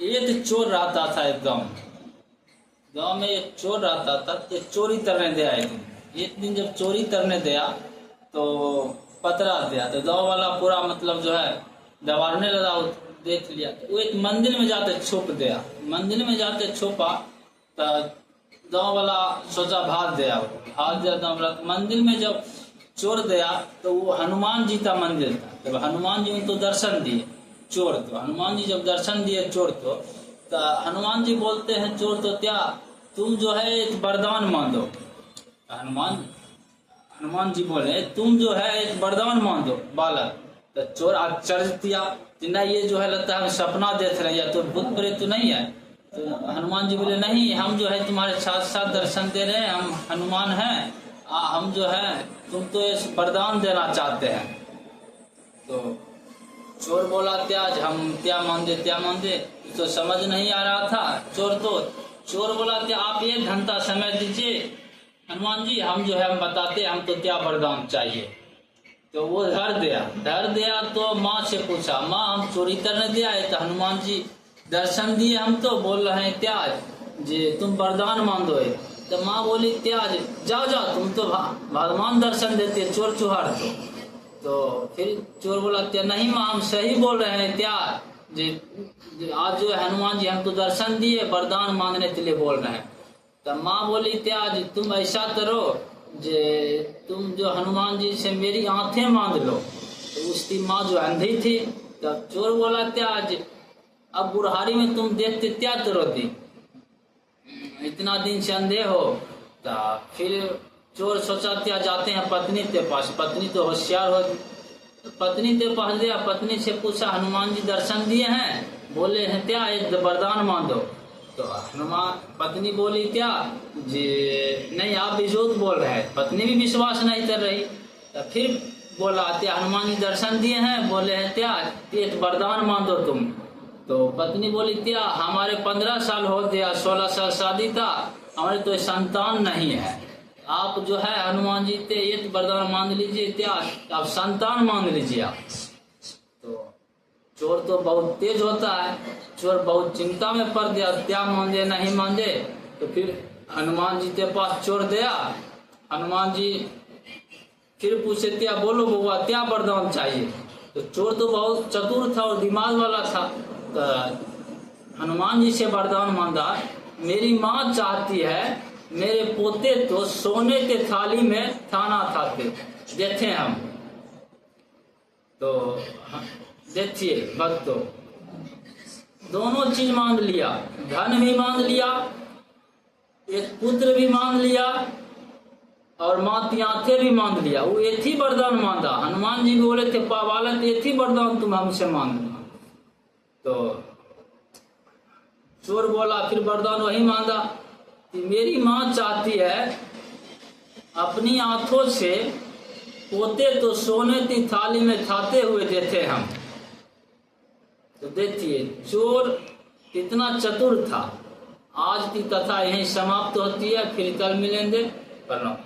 एक चोर रहता था एक गांव में एक चोर रहता था। एक चोरी करने गया एक दिन जब चोरी करने गया तो पतरा दिया तो गांव वाला पूरा मतलब जो है दबाने लगा। देख लिया तो वो एक मंदिर में जाते छुप गया। मंदिर में जाते छुपा तो गांव वाला सोचा भाग गया। गांव वाला मंदिर में जब चोर गया तो वो हनुमान जी का मंदिर था। जब हनुमान जी उनको दर्शन दिए चोर तो हनुमान जी जब दर्शन दिए चोर तो हनुमान जी बोलते हैं चोर तो क्या तुम जो है एक वरदान मांगो। हनुमान जी बोले तुम जो है एक वरदान मांगो बालक। तो चोर आश्चर्य किया ना ये जो है लगता है सपना देख रहे हैं तो भूत प्रेत तो नहीं है। तो हनुमान जी बोले नहीं हम जो है तुम्हारे साथ साथ दर्शन दे रहे हैं हम हनुमान हैं हम जो है तुम तो इस वरदान देना चाहते हैं। तो चोर बोला त्याज हम क्या मांगे तो समझ नहीं आ रहा था चोर बोला कि आप 1 घंटा समय दीजिए हनुमान जी हम जो है हम बताते हम तो क्या वरदान चाहिए। तो वो डर दिया तो माँ से पूछा माँ हम चोरी करने दिया है। तो हनुमान जी दर्शन दिए हम तो बोल रहे हैं त्याज जी तुम वरदान मांगो है। तो माँ बोली त्याज जाओ तुम तो भगवान दर्शन देते चोर चुहार तो फिर चोर बोला क्या नहीं माँ हम सही बोल रहे हैं त्याज जी आज जो हनुमान जी हमको दर्शन दिए वरदान मांगने के लिए बोल रहे हैं। तो माँ बोली त्याज तुम ऐसा करो जे तुम जो हनुमान जी से मेरी आंखें मांग लो। तो उसकी माँ जो अंधी थी तब चोर बोला त्याज अब बुढ़ारी में तुम देखते क्या करोगी इतना दिन से अंधे हो। तो फिर चोर सोचा क्या जाते हैं पत्नी के पास। पत्नी तो होशियार हो तो पत्नी के पास गया। पत्नी से पूछा हनुमान जी दर्शन दिए हैं बोले हैं क्या एक वरदान मांगो। तो हनुमान पत्नी बोली क्या जी नहीं आप भी झूठ बोल रहे हैं। पत्नी भी विश्वास नहीं कर रही। तो फिर बोला क्या हनुमान जी दर्शन दिए हैं बोले हैं क्या एक वरदान मांगो तुम। तो पत्नी बोली क्या हमारे 15 साल हो गया 16 साल शादी था हमारे तो संतान नहीं है। आप जो है हनुमान जी से एक वरदान मांग लीजिए क्या आप संतान मांग लीजिए आप। तो चोर तो बहुत तेज होता है। चोर बहुत चिंता में पड़ गया क्या मांगे नहीं मांगे। तो फिर हनुमान जी के पास चोर गया। हनुमान जी फिर पूछे क्या बोलो बउआ क्या वरदान चाहिए। तो चोर तो बहुत चतुर था और दिमाग वाला था। तो हनुमान जी से वरदान मांगा मेरी माँ चाहती है मेरे पोते तो सोने के थाली में खाना खाते देखे हम। तो देखिए भक्तों दोनों चीज मांग लिया धन भी मांग लिया एक पुत्र भी मांग लिया और माँ की आंखें भी मांग लिया। वो एक ही वरदान मांगा। हनुमान जी बोले थे बालक एक ही वरदान तुम हमसे मांगना। तो चोर बोला फिर वरदान वही मांगा कि मेरी माँ चाहती है अपनी आंखों से पोते तो सोने की थाली में खाते हुए देखे हम। तो देखिए चोर कितना चतुर था। आज की कथा यहीं समाप्त होती है फिर कल मिलेंगे। प्रणाम।